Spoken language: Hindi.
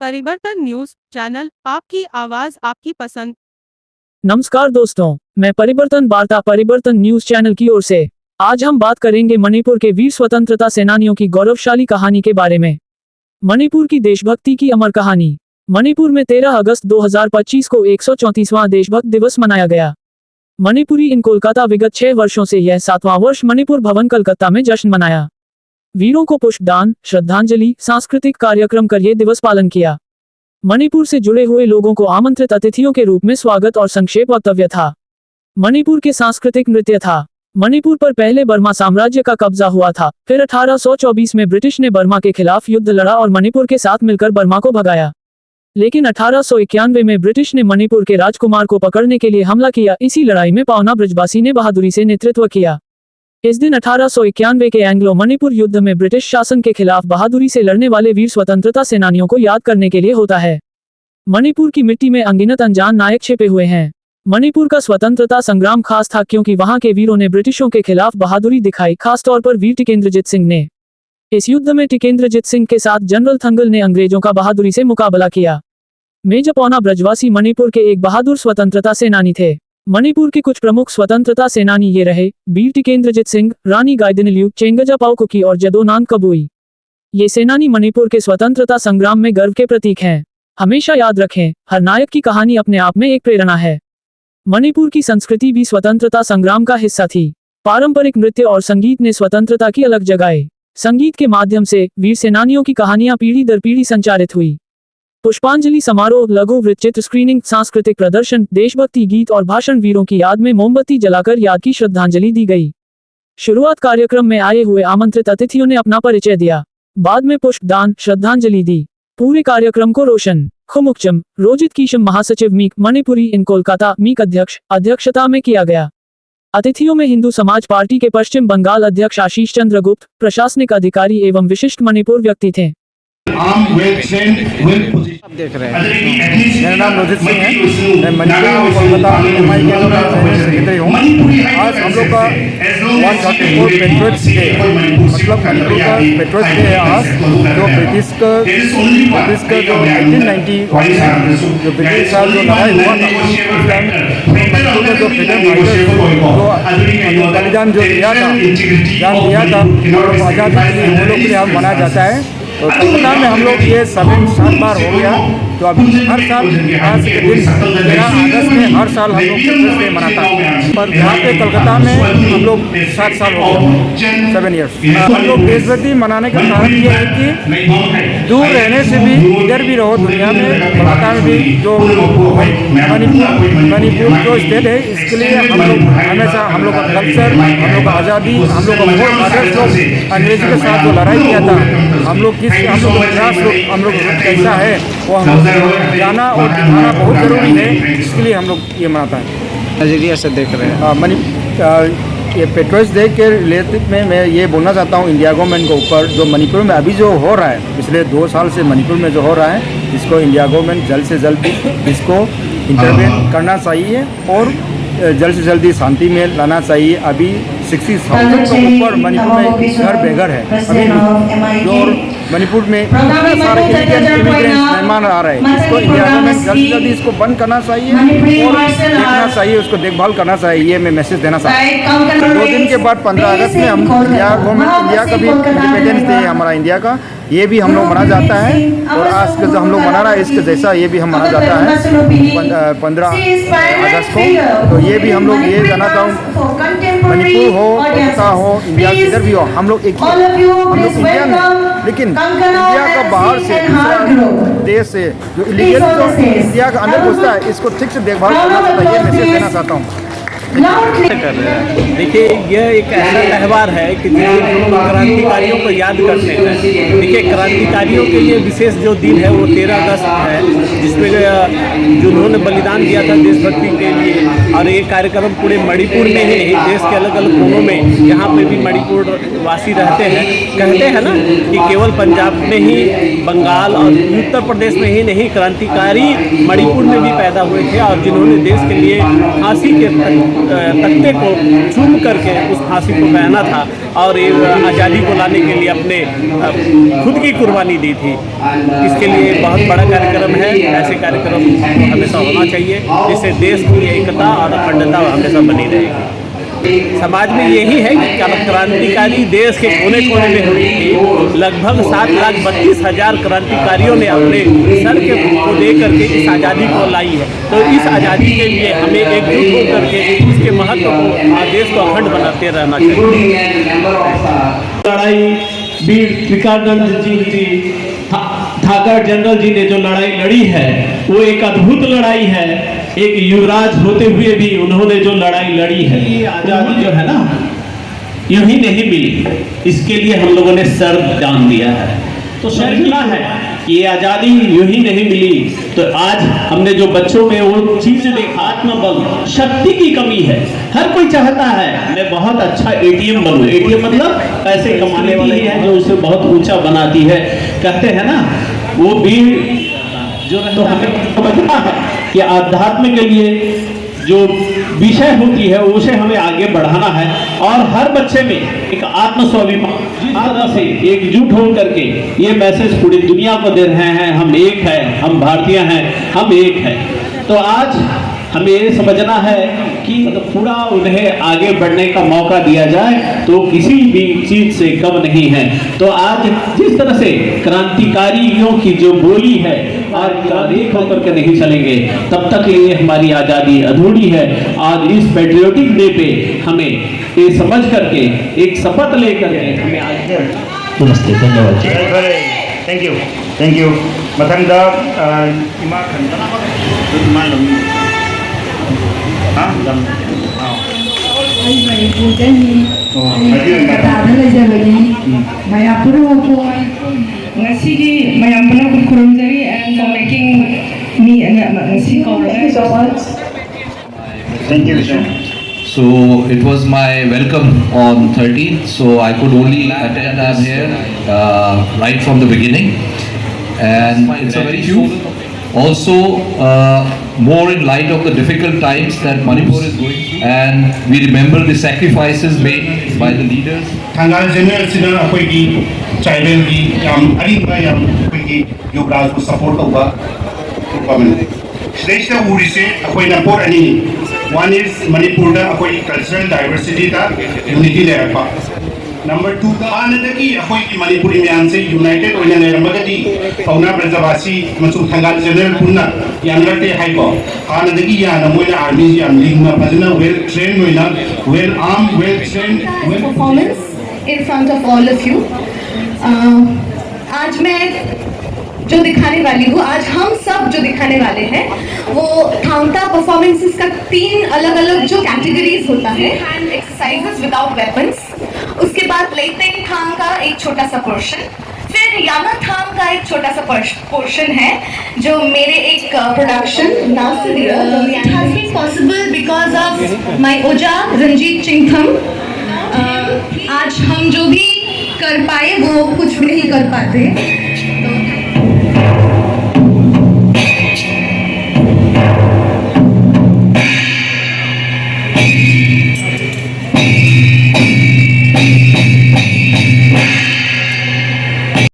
परिवर्तन न्यूज चैनल, आपकी आवाज आपकी पसंद। नमस्कार दोस्तों, मैं परिवर्तन वार्ता परिवर्तन न्यूज चैनल की ओर से आज हम बात करेंगे मणिपुर के वीर स्वतंत्रता सेनानियों की गौरवशाली कहानी के बारे में। मणिपुर की देशभक्ति की अमर कहानी। मणिपुर में 13 अगस्त 2025 को 134वां देशभक्त दिवस मनाया गया। मणिपुरी इन कोलकाता विगत 6 वर्षों से यह 7वां वर्ष मणिपुर भवन कलकत्ता में जश्न मनाया। वीरों को पुष्पदान, श्रद्धांजलि, सांस्कृतिक कार्यक्रम कर ये दिवस पालन किया। मणिपुर से जुड़े हुए लोगों को आमंत्रित अतिथियों के रूप में स्वागत और संक्षेप वक्तव्य था। मणिपुर के सांस्कृतिक नृत्य था। मणिपुर पर पहले बर्मा साम्राज्य का कब्जा हुआ था, फिर 1824 में ब्रिटिश ने बर्मा के खिलाफ युद्ध लड़ा और मणिपुर के साथ मिलकर बर्मा को भगाया। लेकिन 1891 में ब्रिटिश ने मणिपुर के राजकुमार को पकड़ने के लिए हमला किया। इसी लड़ाई में पावना ब्रजवासी ने बहादुरी से नेतृत्व किया। इस दिन 1891 के एंग्लो मणिपुर युद्ध में ब्रिटिश शासन के खिलाफ बहादुरी से लड़ने वाले वीर स्वतंत्रता सेनानियों को याद करने के लिए होता है। मणिपुर की मिट्टी में अनगिनत अनजान नायक छिपे हुए हैं। मणिपुर का स्वतंत्रता संग्राम खास था क्योंकि वहां के वीरों ने ब्रिटिशों के खिलाफ बहादुरी दिखाई, खासतौर पर वीर टिकेंद्रजीत सिंह ने। इस युद्ध में टिकेंद्रजीत सिंह के साथ जनरल थंगल ने अंग्रेजों का बहादुरी से मुकाबला किया। मेजर पावना ब्रजवासी मणिपुर के एक बहादुर स्वतंत्रता सेनानी थे। मणिपुर के कुछ प्रमुख स्वतंत्रता सेनानी ये रहे: वीर टिकेंद्रजीत सिंह, रानी गाइदिन्ल्यू, चेंगजा पाओकुकी और जदोनांग कबुई। ये सेनानी मणिपुर के स्वतंत्रता संग्राम में गर्व के प्रतीक हैं। हमेशा याद रखें, हर नायक की कहानी अपने आप में एक प्रेरणा है। मणिपुर की संस्कृति भी स्वतंत्रता संग्राम का हिस्सा थी। पारंपरिक नृत्य और संगीत ने स्वतंत्रता की अलग जगाए। संगीत के माध्यम से वीर सेनानियों की कहानियां पीढ़ी दर पीढ़ी संचारित हुई। पुष्पांजलि समारोह, लघु वृत्तचित्र स्क्रीनिंग, सांस्कृतिक प्रदर्शन, देशभक्ति गीत और भाषण, वीरों की याद में मोमबत्ती जलाकर याद की श्रद्धांजलि दी गई। शुरुआत कार्यक्रम में आए हुए आमंत्रित अतिथियों ने अपना परिचय दिया। बाद में पुष्पदान, श्रद्धांजलि दी। पूरे कार्यक्रम को रोशन खुमुकचम रोजित कीशम महासचिव मीक मणिपुरी इन कोलकाता मीक अध्यक्षता में किया गया। अतिथियों में हिंदू समाज पार्टी के पश्चिम बंगाल अध्यक्ष आशीष चंद्र गुप्त, प्रशासनिक अधिकारी एवं विशिष्ट मणिपुर व्यक्ति थे। आप देख रहे हैं, मेरा नाम रोजित सिंह है। मैं मणिपुर कोलकाता MI के सेक्रेटरी हूँ। आज हम लोग का 134 पेट्रियट्स डे, मतलब मणिपुर का पेट्रियट्स डे है आज, जो ब्रिटिश का जो 1990 जो ब्रिटिश साल जो लड़ाई हुआ था, उस टाइम मणिपुर में जो फ्रीडम फाइटर जो बलिदान जो दिया था, जान दिया था, और आज़ादी के लिए हम लोग के लिए मनाया जाता है। तो कलकत्ता में हम लोग ये 7 बार हो गया। तो अभी हर साल आज के दिन 13 अगस्त में हर साल हम लोग पेट्रियट्स डे मनाता है। पर यहाँ पे कलकत्ता में हम लोग 7 साल हो गए, 7 ईयर्स। हम लोग देशभक्ति मनाने का कारण ये है कि दूर रहने से भी, इधर भी रहो दुनिया में, कलकत्ता में भी जो मणिपुर जो स्टेट है, इसके लिए हम लोग हमेशा हम लोग का कल्चर, हम लोग का आज़ादी, हम लोग का बहुत जो अंग्रेजी के साथ जो लड़ाई किया था, हम लोग कैसा है वो हम जाना और दिखाना बहुत ज़रूरी है। इसके लिए हम लोग ये मनाता है। नज़रिया से देख रहे हैं। ये पेट्रियट्स डे के रिलेटिव में मैं ये बोलना चाहता हूँ इंडिया गवर्नमेंट के ऊपर, जो मणिपुर में अभी जो हो रहा है, पिछले 2 साल से मणिपुर में जो हो रहा है, इसको इंडिया गवर्नमेंट जल्द से जल्द इसको इंटरवेन करना चाहिए और जल्द से जल्दी शांति में लाना चाहिए। अभी 60,000 के ऊपर मणिपुर में घर बेघर है। अभी जो मणिपुर में इतने सारे इमिग्रेंट्स मेहमान आ रहे हैं, इसको इंडिया गवर्नमेंट जल्द से जल्दी इसको बंद करना चाहिए और देखना चाहिए, उसको देखभाल करना चाहिए। ये मैं मैसेज देना चाहता हूँ। 2 दिन के बाद 15 अगस्त में हम इंडिया का भी इंडिपेंडेंस डे है हमारा इंडिया का, ये भी हम लोग मना जाता है। और आज का जो हम लोग मना रहा है, इसके जैसा ये भी हम मना जाता है 15 अगस्त को। तो ये भी हम लोग ये जानता हूँ, मणिपुर हो, कोलकाता हो, इंडिया किधर भी हो, हम लोग एक हम लोग इंडिया में, लेकिन इंडिया का बाहर से दूसरा देश से जो इलीगल जो इंडिया का अंदर घुसता है, इसको ठीक से देखभाल करना चाहिए। ये मैसेज देना चाहता हूँ। कर रहे हैं। देखिए, यह एक ऐसा त्यौहार है कि जिसमें क्रांतिकारियों को याद करते हैं। देखिए, क्रांतिकारियों के लिए विशेष जो दिन है वो 13 अगस्त है, जिसमें जिन्होंने बलिदान दिया था देशभक्ति के लिए। और ये कार्यक्रम पूरे मणिपुर में ही नहीं, देश के अलग अलग कोनों में, यहाँ पे भी मणिपुर वासी रहते हैं। कहते हैं ना कि केवल पंजाब में ही, बंगाल और उत्तर प्रदेश में ही नहीं, क्रांतिकारी मणिपुर में भी पैदा हुए थे और जिन्होंने देश के लिए फांसी के तख्ते को चूम करके उस फांसी को पहना था और ये आज़ादी को लाने के लिए अपने खुद की कुर्बानी दी थी। इसके लिए बहुत बड़ा कार्यक्रम है। ऐसे कार्यक्रम हमेशा होना चाहिए जिससे देश की एकता और अखंडता हमेशा बनी रहेगी। समाज में यही है कि क्रांतिकारी देश के कोने कोने में हुई थी। लगभग 7,32,000 क्रांतिकारियों ने अपने सर के को दे करके इस आज़ादी को लाई है। तो इस आज़ादी के लिए हमें एकजुट होकर के इसके महत्व को देश को अखंड बनाते रहना चाहिए। लड़ाई वीर त्रिकागंज जी ठाकर जनरल जी ने जो लड़ाई लड़ी है वो एक अद्भुत लड़ाई है। एक युवराज होते हुए भी उन्होंने जो लड़ाई लड़ी है, ये आजादी जो है ना यूं ही नहीं मिली, इसके लिए हम लोगों ने सर जान दिया है। तो समझना है कि ये आजादी यूं ही नहीं मिली। तो आज हमने जो बच्चों में वो चीज देखा, आत्मबल, शक्ति की कमी है। हर कोई चाहता है मैं बहुत अच्छा एटीएम बनूं। एटीएम मतलब पैसे कमाने वाली है जो उसे बहुत ऊंचा बनाती है, कहते हैं ना वो भी जो। तो हमें समझना है कि अध्यात्म के लिए जो विषय होती है उसे हमें आगे बढ़ाना है और हर बच्चे में एक आत्मस्वाभिमान से एकजुट हो करके ये मैसेज पूरी दुनिया को दे रहे हैं, हम एक हैं, हम भारतीय हैं, हम एक हैं। तो आज हमें ये समझना है कि पूरा उन्हें आगे बढ़ने का मौका दिया जाए तो किसी भी चीज से कम नहीं है। तो आज जिस तरह से क्रांतिकारियों की जो बोली है और एक होकर के नहीं चलेंगे तब तक ये हमारी आज़ादी अधूरी है। आज इस पेट्रियोटिक डे पे हमें ये समझ करके एक शपथ लेकर के हमें आगे नमस्ते, धन्यवाद। थैंक यू मथंगदा ngasi mayam puna kurumjari and for making me ngasi call. Thank you. So it was my welcome on 13th, so I could only attend. I'm here right from the beginning, and it's a very few. Also, more in light of the difficult times that Manipur is going through, and we remember the sacrifices made by the leaders. Thangal General Sina Akoigi, Tribal Gi, Yam, Arimba Yam, Akoigi, Yubraj को support होगा, Shrestha Urise, Akoi Napur Ani. One is Manipur da Akoi cultural diversity da unity layer pa. Number 2 da Anadaki Akoi ki Manipuri में आंसे united होने लगा मगदी पौना प्रजावासी मसुक Thangal General पुन्ना यानरते हाई को Anadaki याना मोइना army यान लिंगना पजना well trained होइना well armed well trained well performance in front of all of you. आज मैं जो दिखाने वाली हूँ, आज हम सब जो दिखाने वाले हैं वो थांगता परफॉर्मेंसेस का 3 अलग अलग जो कैटेगरीज होता है। हैंड एक्सरसाइजेस विदाउट वेपन्स, उसके बाद लेटेंग थांग का एक छोटा सा पोर्शन, फिर याना थांग का एक छोटा सा पोर्शन है जो मेरे एक production it has been possible because of my ओजा रंजीत चिंगथम। आज हम जो भी कर पाए वो कुछ भी नहीं कर पाते।